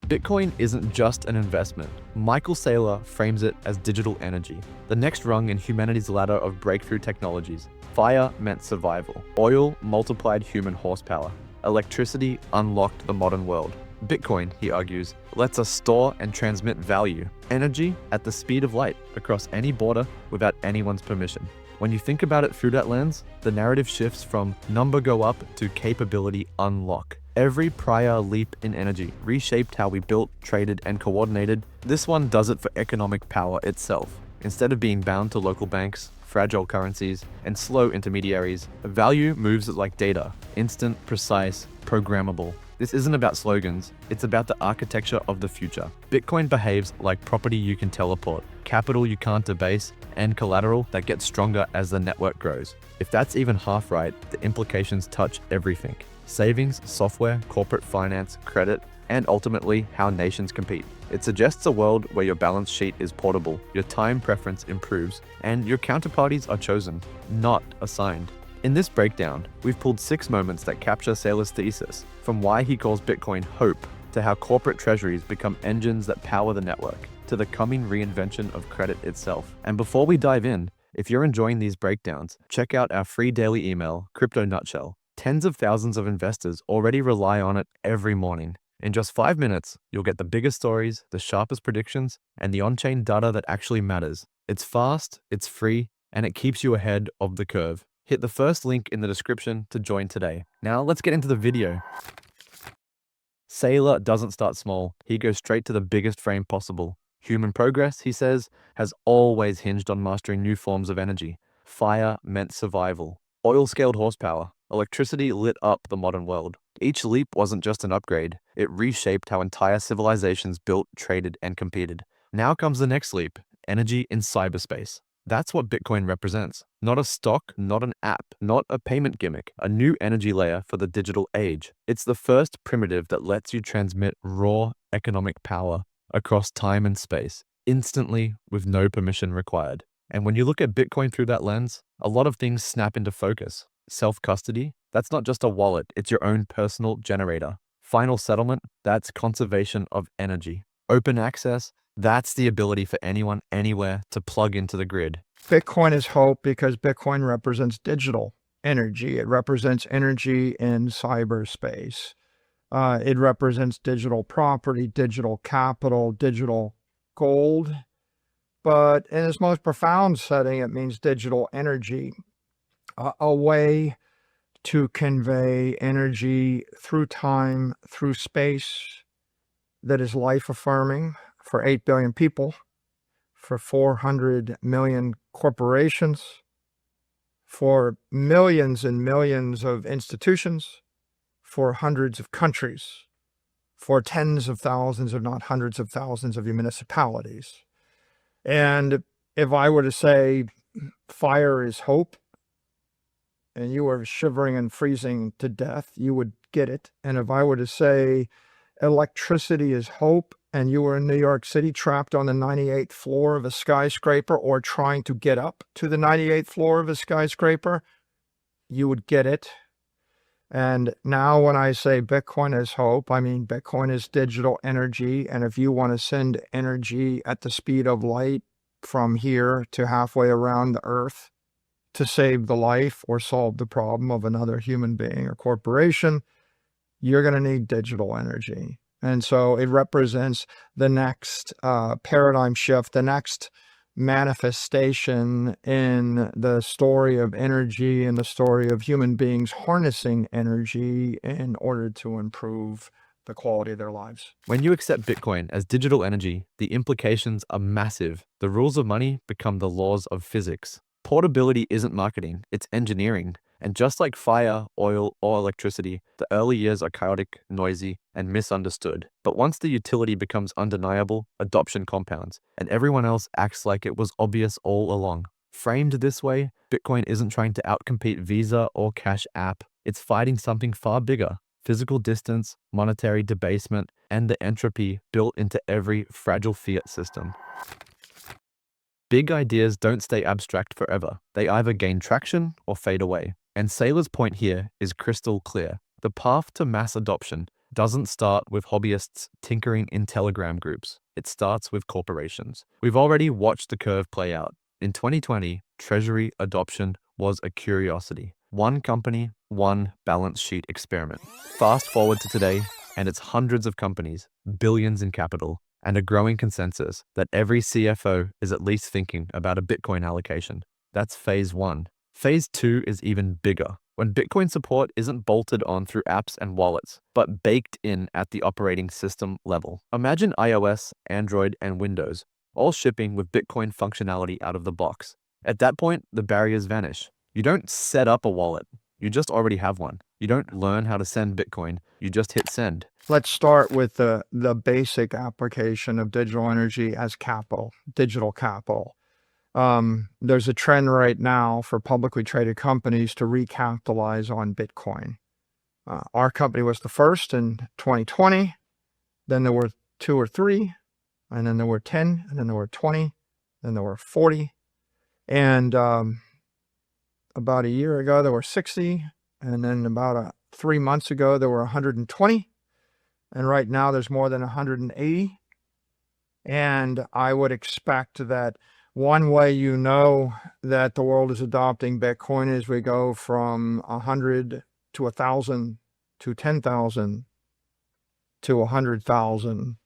Bitcoin isn't just an investment. Michael Saylor frames it as digital energy, the next rung in humanity's ladder of breakthrough technologies. Fire meant survival. Oil multiplied human horsepower. Electricity unlocked the modern world. Bitcoin, he argues, lets us store and transmit value, energy at the speed of light across any border without anyone's permission. When you think about it through that lens, the narrative shifts from number go up to capability unlock. Every prior leap in energy reshaped how we built, traded, and coordinated. This one does it for economic power itself. Instead of being bound to local banks, fragile currencies, and slow intermediaries, value moves like data, instant, precise, programmable. This isn't about slogans, it's about the architecture of the future. Bitcoin behaves like property you can teleport, capital you can't debase, and collateral that gets stronger as the network grows. If that's even half right, the implications touch everything. Savings, software, corporate finance, credit, and ultimately how nations compete. It suggests a world where your balance sheet is portable, your time preference improves, and your counterparties are chosen, not assigned. In this breakdown, we've pulled 6 moments that capture Saylor's thesis, from why he calls Bitcoin hope, to how corporate treasuries become engines that power the network, to the coming reinvention of credit itself. And before we dive in, if you're enjoying these breakdowns, check out our free daily email, Crypto Nutshell. Tens of thousands of investors already rely on it every morning. In just 5 minutes, you'll get the biggest stories, the sharpest predictions, and the on-chain data that actually matters. It's fast, it's free, and it keeps you ahead of the curve. Hit the first link in the description to join today. Now let's get into the video. Saylor doesn't start small. He goes straight to the biggest frame possible. Human progress, he says, has always hinged on mastering new forms of energy. Fire meant survival. Oil scaled horsepower. Electricity lit up the modern world. Each leap wasn't just an upgrade. It reshaped how entire civilizations built, traded, and competed. Now comes the next leap, energy in cyberspace. That's what Bitcoin represents. Not a stock, not an app, not a payment gimmick, a new energy layer for the digital age. It's the first primitive that lets you transmit raw economic power across time and space, instantly with no permission required. And when you look at Bitcoin through that lens, a lot of things snap into focus. Self-custody, that's not just a wallet, it's your own personal generator. Final settlement, that's conservation of energy. Open access, that's the ability for anyone, anywhere to plug into the grid. Bitcoin is hope because Bitcoin represents digital energy. It represents energy in cyberspace. It represents digital property, digital capital, digital gold. But in its most profound setting, it means digital energy, a way to convey energy through time, through space that is life-affirming for 8 billion people, for 400 million corporations, for millions and millions of institutions, for hundreds of countries, for tens of thousands, if not hundreds of thousands of municipalities. And if I were to say fire is hope, and you were shivering and freezing to death, you would get it. And if I were to say electricity is hope, and you were in New York City trapped on the 98th floor of a skyscraper or trying to get up to the 98th floor of a skyscraper, you would get it. And now when I say Bitcoin is hope, I mean Bitcoin is digital energy. And if you want to send energy at the speed of light from here to halfway around the earth to save the life or solve the problem of another human being or corporation, you're going to need digital energy. And so it represents the next paradigm shift, the next manifestation in the story of energy and the story of human beings harnessing energy in order to improve the quality of their lives. When you accept Bitcoin as digital energy, the implications are massive. The rules of money become the laws of physics. Portability isn't marketing, it's engineering. And just like fire, oil, or electricity, the early years are chaotic, noisy, and misunderstood. But once the utility becomes undeniable, adoption compounds, and everyone else acts like it was obvious all along. Framed this way, Bitcoin isn't trying to outcompete Visa or Cash App. It's fighting something far bigger: physical distance, monetary debasement, and the entropy built into every fragile fiat system. Big ideas don't stay abstract forever. They either gain traction or fade away. And Saylor's point here is crystal clear. The path to mass adoption doesn't start with hobbyists tinkering in Telegram groups. It starts with corporations. We've already watched the curve play out. In 2020, treasury adoption was a curiosity. One company, one balance sheet experiment. Fast forward to today, and it's hundreds of companies, billions in capital, and a growing consensus that every CFO is at least thinking about a Bitcoin allocation. That's phase one. Phase two is even bigger, when Bitcoin support isn't bolted on through apps and wallets, but baked in at the operating system level. Imagine iOS, Android, and Windows all shipping with Bitcoin functionality out of the box. At that point, the barriers vanish. You don't set up a wallet. You just already have one. You don't learn how to send Bitcoin. You just hit send. Let's start with the basic application of digital energy as capital, digital capital. There's a trend right now for publicly traded companies to recapitalize on Bitcoin. Our company was the first in 2020. Then there were 2 or 3, and then there were 10, and then there were 20, then there were 40. And about a year ago, there were 60. And then about 3 months ago, there were 120. And right now, there's more than 180. And I would expect that one way you know that the world is adopting Bitcoin is we go from 100 to 1,000 to 10,000 to 100,000.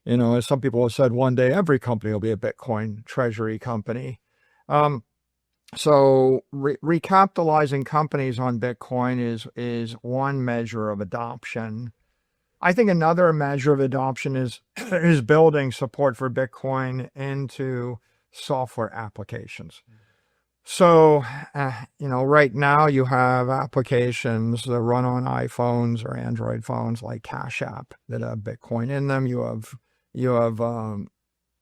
You know, as some people have said, one day every company will be a Bitcoin treasury company. So recapitalizing companies on Bitcoin is one measure of adoption. I think another measure of adoption is building support for Bitcoin into software applications. So, right now you have applications that run on iPhones or Android phones like Cash App that have Bitcoin in them. You have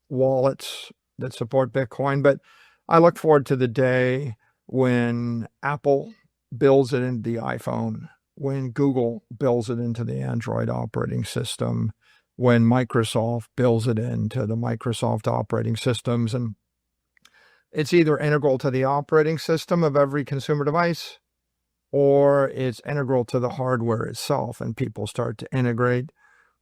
wallets that support Bitcoin, but I look forward to the day when Apple builds it into the iPhone, when Google builds it into the Android operating system, when Microsoft builds it into the Microsoft operating systems. And it's either integral to the operating system of every consumer device, or it's integral to the hardware itself, and people start to integrate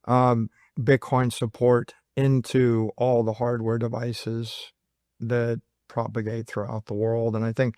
Bitcoin support into all the hardware devices that propagate throughout the world. And I think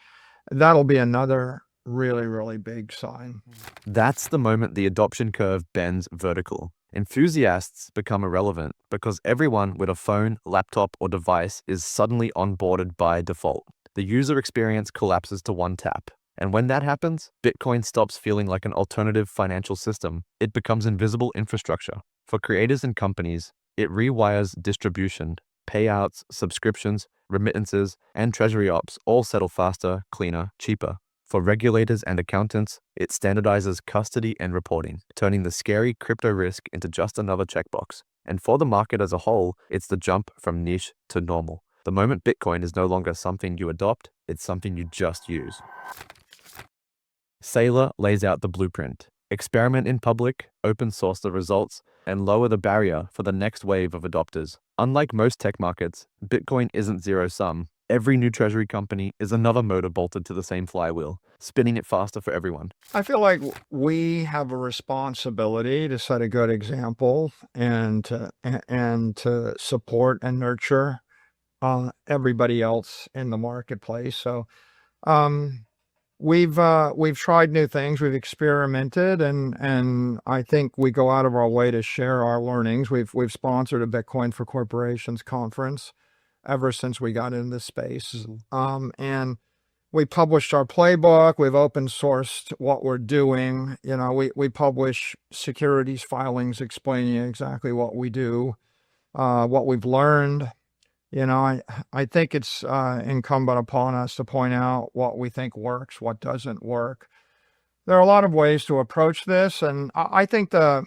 that'll be another really, really big sign. That's the moment the adoption curve bends vertical. Enthusiasts become irrelevant because everyone with a phone, laptop, or device is suddenly onboarded by default. The user experience collapses to one tap. And when that happens, Bitcoin stops feeling like an alternative financial system. It becomes invisible infrastructure. For creators and companies, it rewires distribution. Payouts, subscriptions, remittances, and treasury ops all settle faster, cleaner, cheaper. For regulators and accountants, it standardizes custody and reporting, turning the scary crypto risk into just another checkbox. And for the market as a whole, it's the jump from niche to normal. The moment Bitcoin is no longer something you adopt, it's something you just use. Saylor lays out the blueprint. Experiment in public, open source the results, and lower the barrier for the next wave of adopters. Unlike most tech markets, Bitcoin isn't zero-sum. Every new treasury company is another motor bolted to the same flywheel, spinning it faster for everyone. I feel like we have a responsibility to set a good example and to support and nurture everybody else in the marketplace. So we've tried new things, we've experimented, and I think we go out of our way to share our learnings. We've sponsored a Bitcoin for Corporations conference ever since we got into this space. And we published our playbook. We've open sourced what we're doing. We publish securities filings explaining exactly what we do, what we've learned. I think it's incumbent upon us to point out what we think works, what doesn't work. There are a lot of ways to approach this, and I think the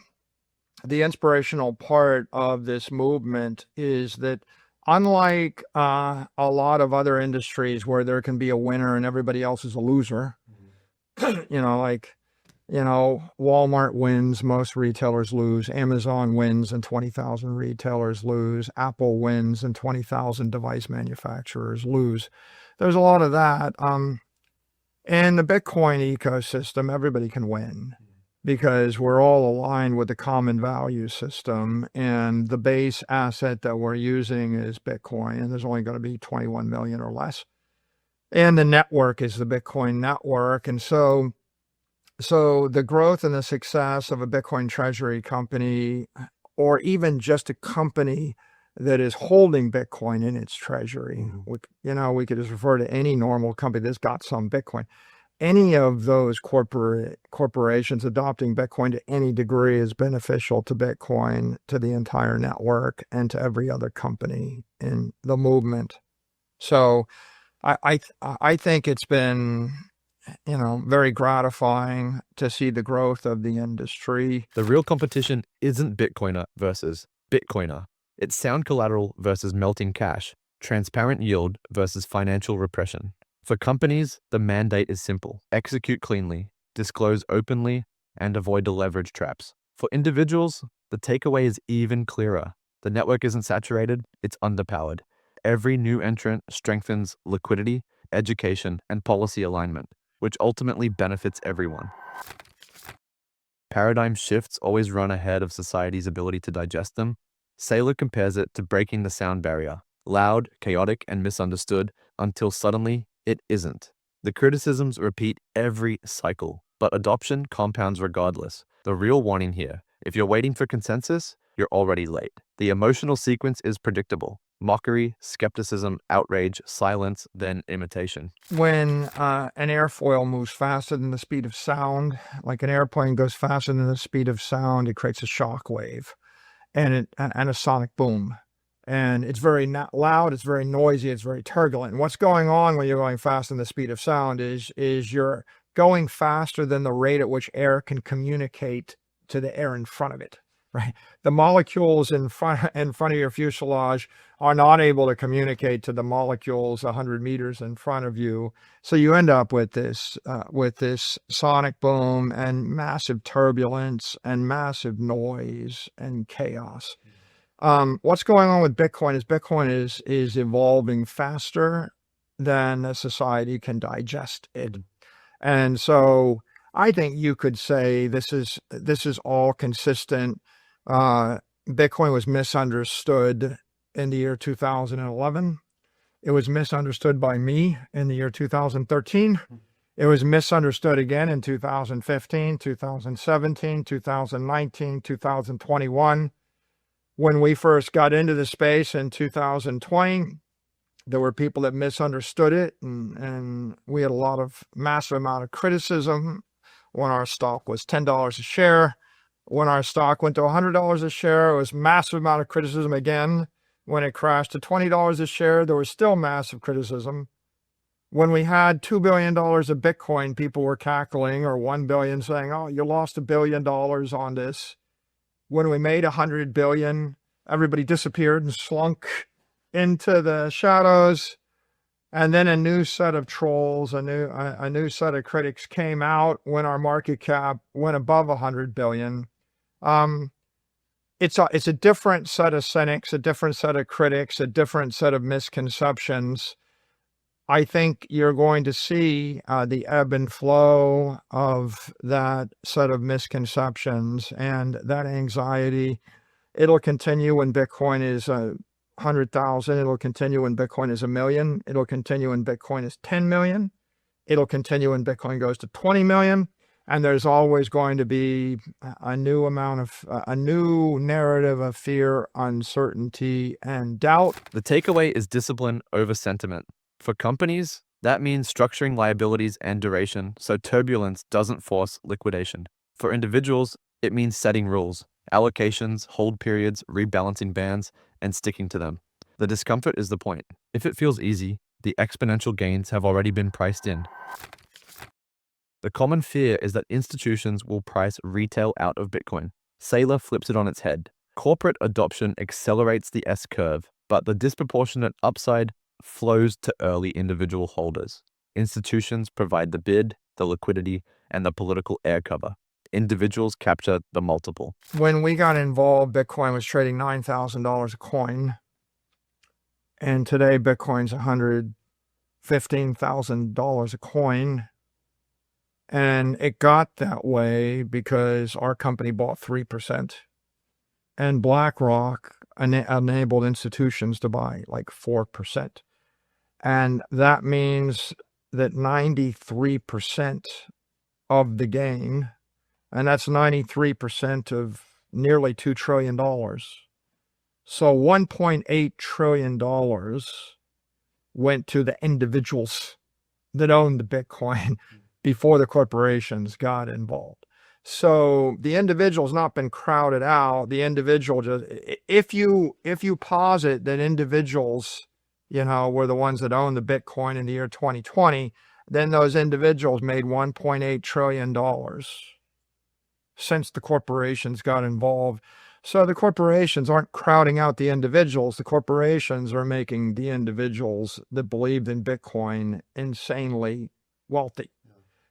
inspirational part of this movement is that unlike a lot of other industries where there can be a winner and everybody else is a loser, Walmart wins, most retailers lose. Amazon wins and 20,000 retailers lose. Apple wins and 20,000 device manufacturers lose. There's a lot of that. In the Bitcoin ecosystem, everybody can win. because we're all aligned with the common value system, and the base asset that we're using is Bitcoin, and there's only going to be 21 million or less. And the network is the Bitcoin network. And so the growth and the success of a Bitcoin treasury company, or even just a company that is holding Bitcoin in its treasury, we could just refer to any normal company that's got some Bitcoin. Any of those corporations adopting Bitcoin to any degree is beneficial to Bitcoin, to the entire network, and to every other company in the movement. So I think it's been, very gratifying to see the growth of the industry. The real competition isn't Bitcoiner versus Bitcoiner. It's sound collateral versus melting cash, transparent yield versus financial repression. For companies, the mandate is simple: execute cleanly, disclose openly, and avoid the leverage traps. For individuals, the takeaway is even clearer. The network isn't saturated, it's underpowered. Every new entrant strengthens liquidity, education, and policy alignment, which ultimately benefits everyone. Paradigm shifts always run ahead of society's ability to digest them. Saylor compares it to breaking the sound barrier: loud, chaotic, and misunderstood, until suddenly it isn't. The criticisms repeat every cycle, but adoption compounds regardless. The real warning here: if you're waiting for consensus, you're already late. The emotional sequence is predictable: mockery, skepticism, outrage, silence, then imitation. When an airfoil moves faster than the speed of sound, like an airplane goes faster than the speed of sound, it creates a shock wave and a sonic boom. And it's very loud, it's very noisy, it's very turbulent. And what's going on when you're going faster than the speed of sound is you're going faster than the rate at which air can communicate to the air in front of it, right? The molecules in front of your fuselage are not able to communicate to the molecules 100 meters in front of you. So you end up with this sonic boom and massive turbulence and massive noise and chaos. What's going on with Bitcoin is evolving faster than a society can digest it. And so I think you could say this is all consistent. Bitcoin was misunderstood in the year 2011. It was misunderstood by me in the year 2013. It was misunderstood again in 2015, 2017, 2019, 2021. When we first got into the space in 2020, there were people that misunderstood it, and we had massive amount of criticism when our stock was $10 a share. When our stock went to $100 a share, it was massive amount of criticism again. When it crashed to $20 a share, there was still massive criticism. When we had $2 billion of Bitcoin, people were cackling, or $1 billion, saying, oh, you lost $1 billion on this. When we made 100 billion, everybody disappeared and slunk into the shadows. And then a new set of trolls, a new set of critics came out when our market cap went above 100 billion. It's a different set of cynics, a different set of critics, a different set of misconceptions. I think you're going to see the ebb and flow of that set of misconceptions and that anxiety. It'll continue when Bitcoin is 100,000. It'll continue when Bitcoin is 1 million. It'll continue when Bitcoin is 10 million. It'll continue when Bitcoin goes to 20 million. And there's always going to be a new narrative of fear, uncertainty, and doubt. The takeaway is discipline over sentiment. For companies, that means structuring liabilities and duration so turbulence doesn't force liquidation. For individuals, it means setting rules, allocations, hold periods, rebalancing bands, and sticking to them. The discomfort is the point. If it feels easy, the exponential gains have already been priced in. The common fear is that institutions will price retail out of Bitcoin. Saylor flips it on its head. Corporate adoption accelerates the S-curve, but the disproportionate upside flows to early individual holders. Institutions provide the bid, the liquidity, and the political air cover. Individuals capture the multiple. When we got involved, Bitcoin was trading $9,000 a coin. And today Bitcoin's $115,000 a coin. And it got that way because our company bought 3%, and BlackRock enabled institutions to buy like 4%. And that means that 93% of the gain, and that's 93% of nearly $2 trillion. So $1.8 trillion went to the individuals that owned the Bitcoin before the corporations got involved. So the individual's not been crowded out. The individual just, if you posit that individuals, were the ones that owned the Bitcoin in the year 2020, then those individuals made $1.8 trillion since the corporations got involved. So the corporations aren't crowding out the individuals. The corporations are making the individuals that believed in Bitcoin insanely wealthy.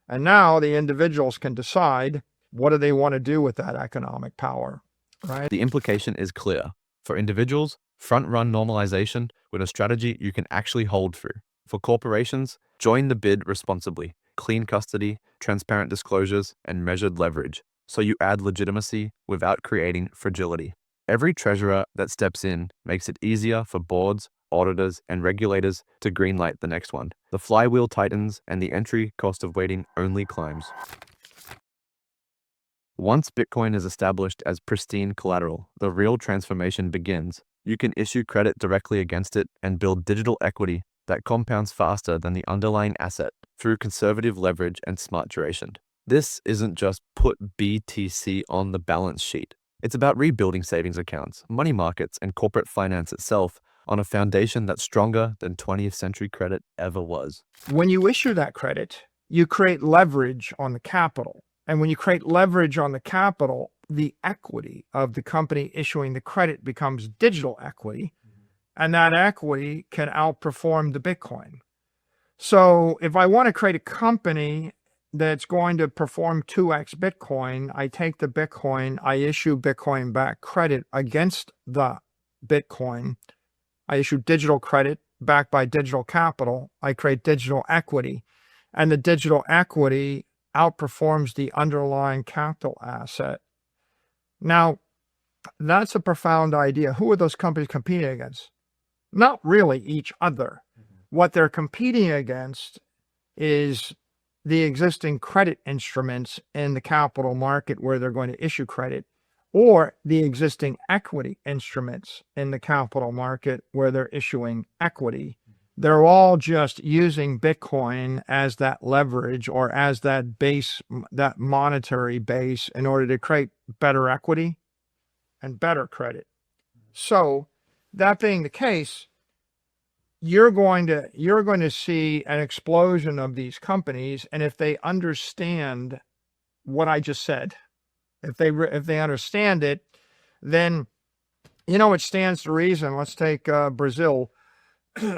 And now the individuals can decide what do they want to do with that economic power, right? The implication is clear. For individuals, front-run normalization with a strategy you can actually hold through. For corporations, join the bid responsibly. Clean custody, transparent disclosures, and measured leverage. So you add legitimacy without creating fragility. Every treasurer that steps in makes it easier for boards, auditors, and regulators to greenlight the next one. The flywheel tightens and the entry cost of waiting only climbs. Once Bitcoin is established as pristine collateral, the real transformation begins. You can issue credit directly against it and build digital equity that compounds faster than the underlying asset through conservative leverage and smart duration. This isn't just put BTC on the balance sheet. It's about rebuilding savings accounts, money markets, and corporate finance itself on a foundation that's stronger than 20th century credit ever was. When you issue that credit, you create leverage on the capital. And when you create leverage on the capital, the equity of the company issuing the credit becomes digital equity, and that equity can outperform the Bitcoin. So if I want to create a company that's going to perform 2x Bitcoin, I take the Bitcoin, I issue Bitcoin back credit against the Bitcoin. I issue digital credit backed by digital capital. I create digital equity, and the digital equity outperforms the underlying capital asset. Now, that's a profound idea. Who are those companies competing against? Not really each other. What they're competing against is the existing credit instruments in the capital market where they're going to issue credit, or the existing equity instruments in the capital market where they're issuing equity. They're all just using Bitcoin as that leverage or as that base, that monetary base, in order to create better equity and better credit. So that being the case, you're going to see an explosion of these companies, and if they understand what I just said, if they understand it, then it stands to reason. Let's take Brazil.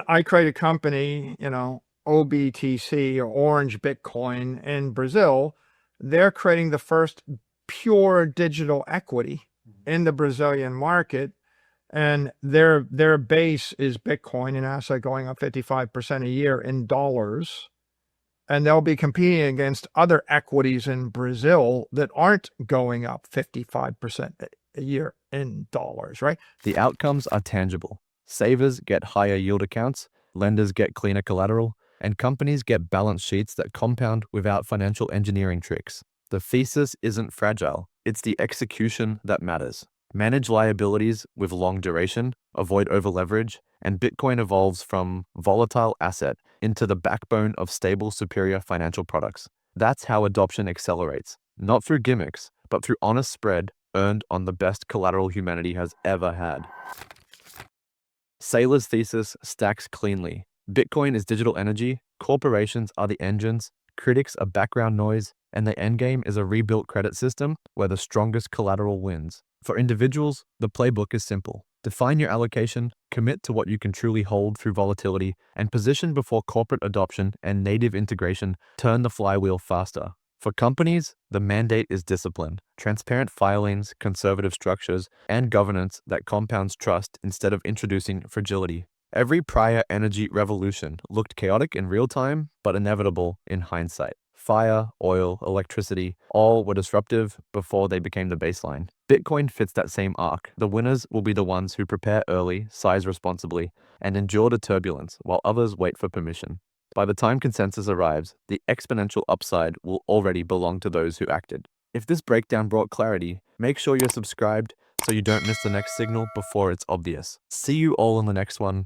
I create a company, OBTC or Orange Bitcoin in Brazil. They're creating the first pure digital equity in the Brazilian market. And their base is Bitcoin, an asset going up 55% a year in dollars. And they'll be competing against other equities in Brazil that aren't going up 55% a year in dollars, right? The outcomes are tangible. Savers get higher yield accounts, lenders get cleaner collateral, and companies get balance sheets that compound without financial engineering tricks. The thesis isn't fragile. It's the execution that matters. Manage liabilities with long duration, avoid overleverage, and Bitcoin evolves from volatile asset into the backbone of stable, superior financial products. That's how adoption accelerates, not through gimmicks, but through honest spread earned on the best collateral humanity has ever had. Saylor's thesis stacks cleanly. Bitcoin is digital energy, corporations are the engines, critics are background noise, and the endgame is a rebuilt credit system where the strongest collateral wins. For individuals, the playbook is simple. Define your allocation, commit to what you can truly hold through volatility, and position before corporate adoption and native integration turn the flywheel faster. For companies, the mandate is discipline, transparent filings, conservative structures, and governance that compounds trust instead of introducing fragility. Every prior energy revolution looked chaotic in real time, but inevitable in hindsight. Fire, oil, electricity, all were disruptive before they became the baseline. Bitcoin fits that same arc. The winners will be the ones who prepare early, size responsibly, and endure the turbulence, while others wait for permission. By the time consensus arrives, the exponential upside will already belong to those who acted. If this breakdown brought clarity, make sure you're subscribed so you don't miss the next signal before it's obvious. See you all in the next one.